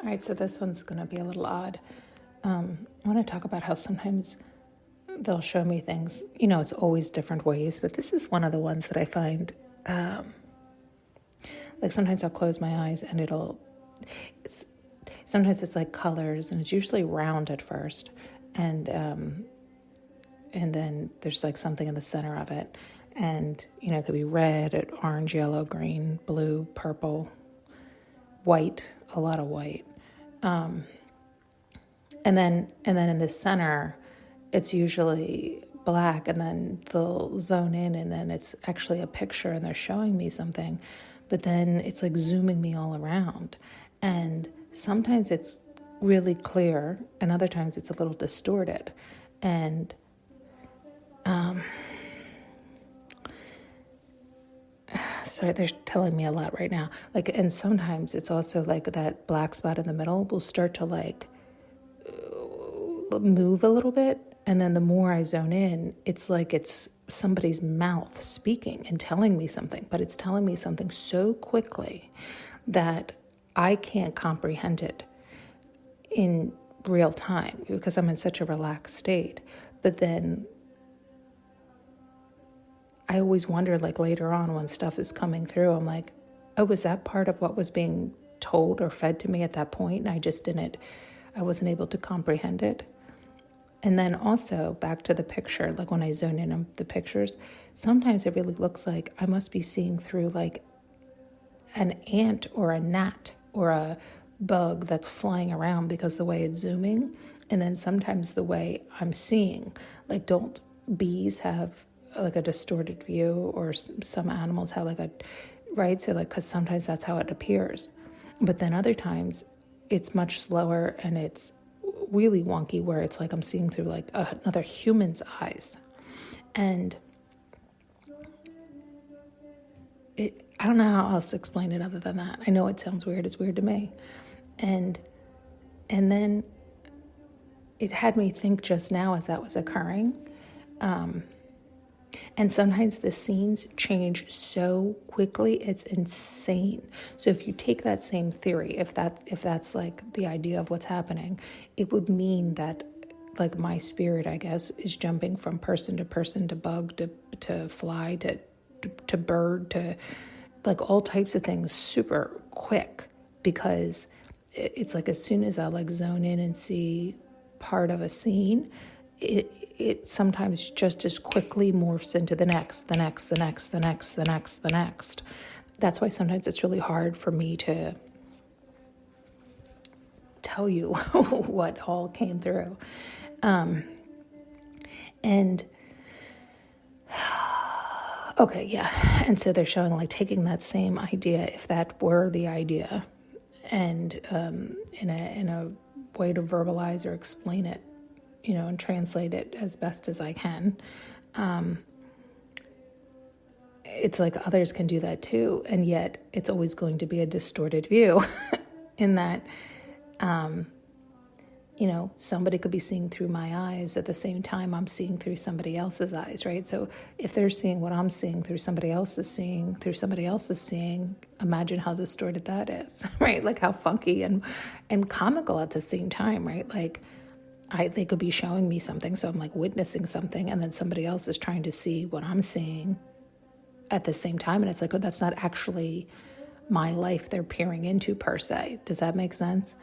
All right, so this one's going to be a little odd. I want to talk about how sometimes they'll show me things. You know, it's always different ways, but this is one of the ones that I find, like sometimes I'll close my eyes and sometimes it's like colors, and it's usually round at first, and then there's like something in the center of it, and you know, it could be red, orange, yellow, green, blue, purple, white, a lot of white. And then in the center, it's usually black, and then they'll zone in, and then it's actually a picture, and they're showing me something, but then it's like zooming me all around. And sometimes it's really clear, and other times it's a little distorted. And sorry, they're telling me a lot right now. Like, and sometimes it's also like that black spot in the middle will start to like move a little bit, and then the more I zone in, it's like it's somebody's mouth speaking and telling me something, but it's telling me something so quickly that I can't comprehend it in real time because I'm in such a relaxed state. But then I always wonder, like later on when stuff is coming through, I'm like, oh, was that part of what was being told or fed to me at that point? And I wasn't able to comprehend it. And then also back to the picture, like when I zone in on the pictures, sometimes it really looks like I must be seeing through like an ant or a gnat or a bug that's flying around because the way it's zooming. And then sometimes the way I'm seeing, like don't bees have like a distorted view, or some animals have like right? So like, cause sometimes that's how it appears. But then other times it's much slower and it's really wonky, where it's like I'm seeing through like another human's eyes. And I don't know how else to explain it other than that. I know it sounds weird. It's weird to me. And then it had me think just now as that was occurring. And sometimes the scenes change so quickly, it's insane. So if you take that same theory, if that's like the idea of what's happening, it would mean that like my spirit, I guess, is jumping from person, to bug, to fly, to bird, to like all types of things super quick, because it's like as soon as I like zone in and see part of a scene, it sometimes just as quickly morphs into the next. That's why sometimes it's really hard for me to tell you what all came through. And okay, yeah. And so they're showing like taking that same idea, if that were the idea, and in a way to verbalize or explain it, you know, and translate it as best as I can. It's like others can do that too, and yet it's always going to be a distorted view in that, you know, somebody could be seeing through my eyes at the same time I'm seeing through somebody else's eyes, right? So if they're seeing what I'm seeing through somebody else's seeing, imagine how distorted that is, right? Like how funky and comical at the same time, right? Like they could be showing me something, so I'm like witnessing something, and then somebody else is trying to see what I'm seeing at the same time, and it's like, oh, that's not actually my life they're peering into per se. Does that make sense?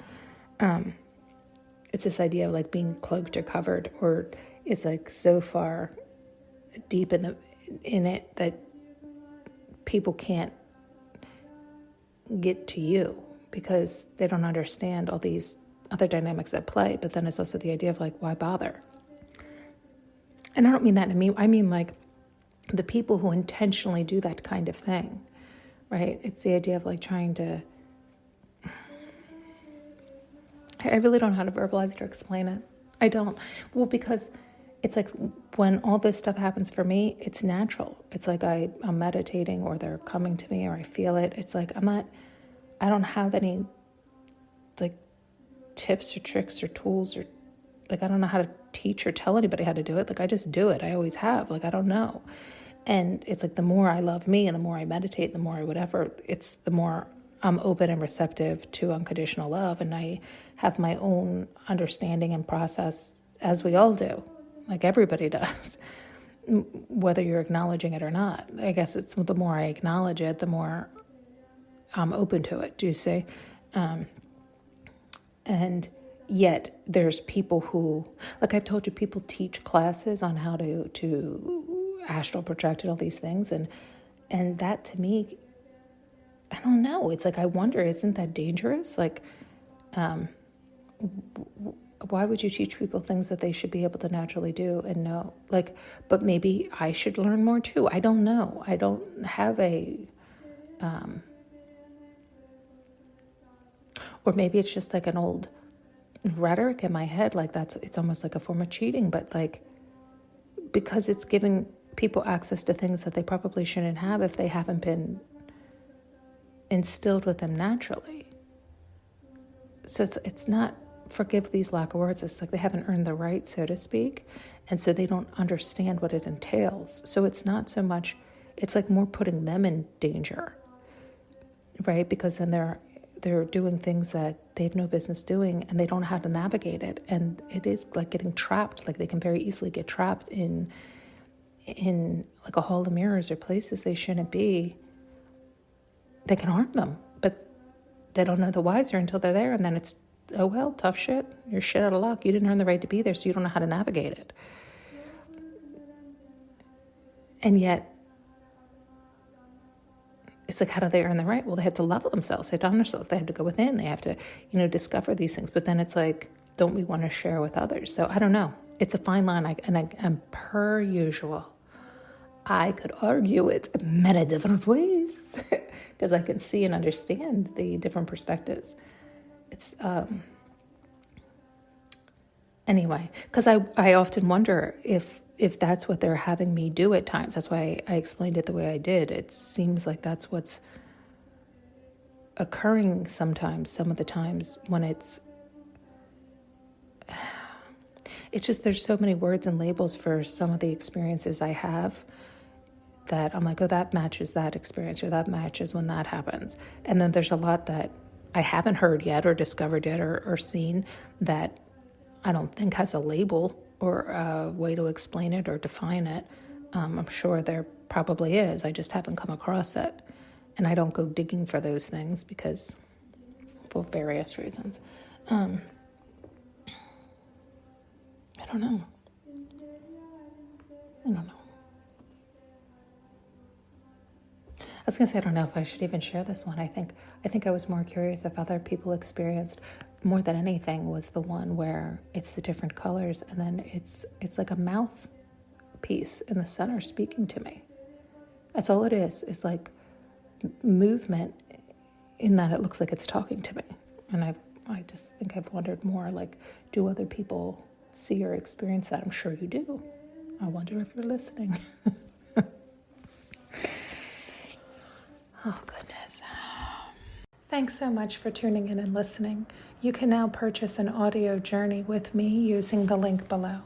It's this idea of like being cloaked or covered, or it's like so far deep in it that people can't get to you because they don't understand all these other dynamics at play. But then it's also the idea of like, why bother? And I don't mean that to me. I mean like the people who intentionally do that kind of thing, right? It's the idea of like trying to, I really don't know how to verbalize it or explain it. I don't. Well, because it's like when all this stuff happens for me, it's natural. It's like I'm meditating, or they're coming to me, or I feel it. It's like I don't have any like tips or tricks or tools, or like I don't know how to teach or tell anybody how to do it. Like I just do it. I always have. Like I don't know. And it's like the more I love me and the more I meditate, the more I whatever, it's the more I'm open and receptive to unconditional love, and I have my own understanding and process, as we all do, like everybody does, whether you're acknowledging it or not. I guess it's the more I acknowledge it, the more I'm open to it, do you see? And yet there's people who, like I've told you, people teach classes on how to astral project and all these things. And that to me, I don't know. It's like, I wonder, isn't that dangerous? Like, why would you teach people things that they should be able to naturally do and know? Like, but maybe I should learn more too. I don't know. I don't have or maybe it's just like an old rhetoric in my head, like it's almost like a form of cheating, but like, because it's giving people access to things that they probably shouldn't have if they haven't been instilled with them naturally. So it's not, forgive these lack of words, it's like they haven't earned the right, so to speak, and so they don't understand what it entails. So it's not so much, it's like more putting them in danger, right? Because then they're doing things that they have no business doing, and they don't know how to navigate it. And it is like getting trapped. Like they can very easily get trapped in like a hall of mirrors or places they shouldn't be. They can harm them, but they don't know the wiser until they're there. And then it's, oh, well, tough shit. You're shit out of luck. You didn't earn the right to be there, so you don't know how to navigate it. And yet, it's like, how do they earn the right? Well, they have to love themselves. They have to honor themselves. They have to go within. They have to, discover these things. But then it's like, don't we want to share with others? So I don't know. It's a fine line. And per usual, I could argue it many different ways because I can see and understand the different perspectives. It's, anyway, because I often wonder if that's what they're having me do at times. That's why I explained it the way I did. It seems like that's what's occurring sometimes, some of the times when it's just, there's so many words and labels for some of the experiences I have that I'm like, oh, that matches that experience, or that matches when that happens. And then there's a lot that I haven't heard yet or discovered yet or seen that I don't think has a label or a way to explain it or define it. I'm sure there probably is. I just haven't come across it. And I don't go digging for those things because, for various reasons. I don't know. I was going to say, I don't know if I should even share this one. I think I was more curious if other people experienced, more than anything, was the one where it's the different colors and then it's like a mouth piece in the center speaking to me. That's all it is. It's like movement in that it looks like it's talking to me. And I just think I've wondered more, like, do other people see or experience that? I'm sure you do. I wonder if you're listening. Oh, goodness. Thanks so much for tuning in and listening. You can now purchase an audio journey with me using the link below.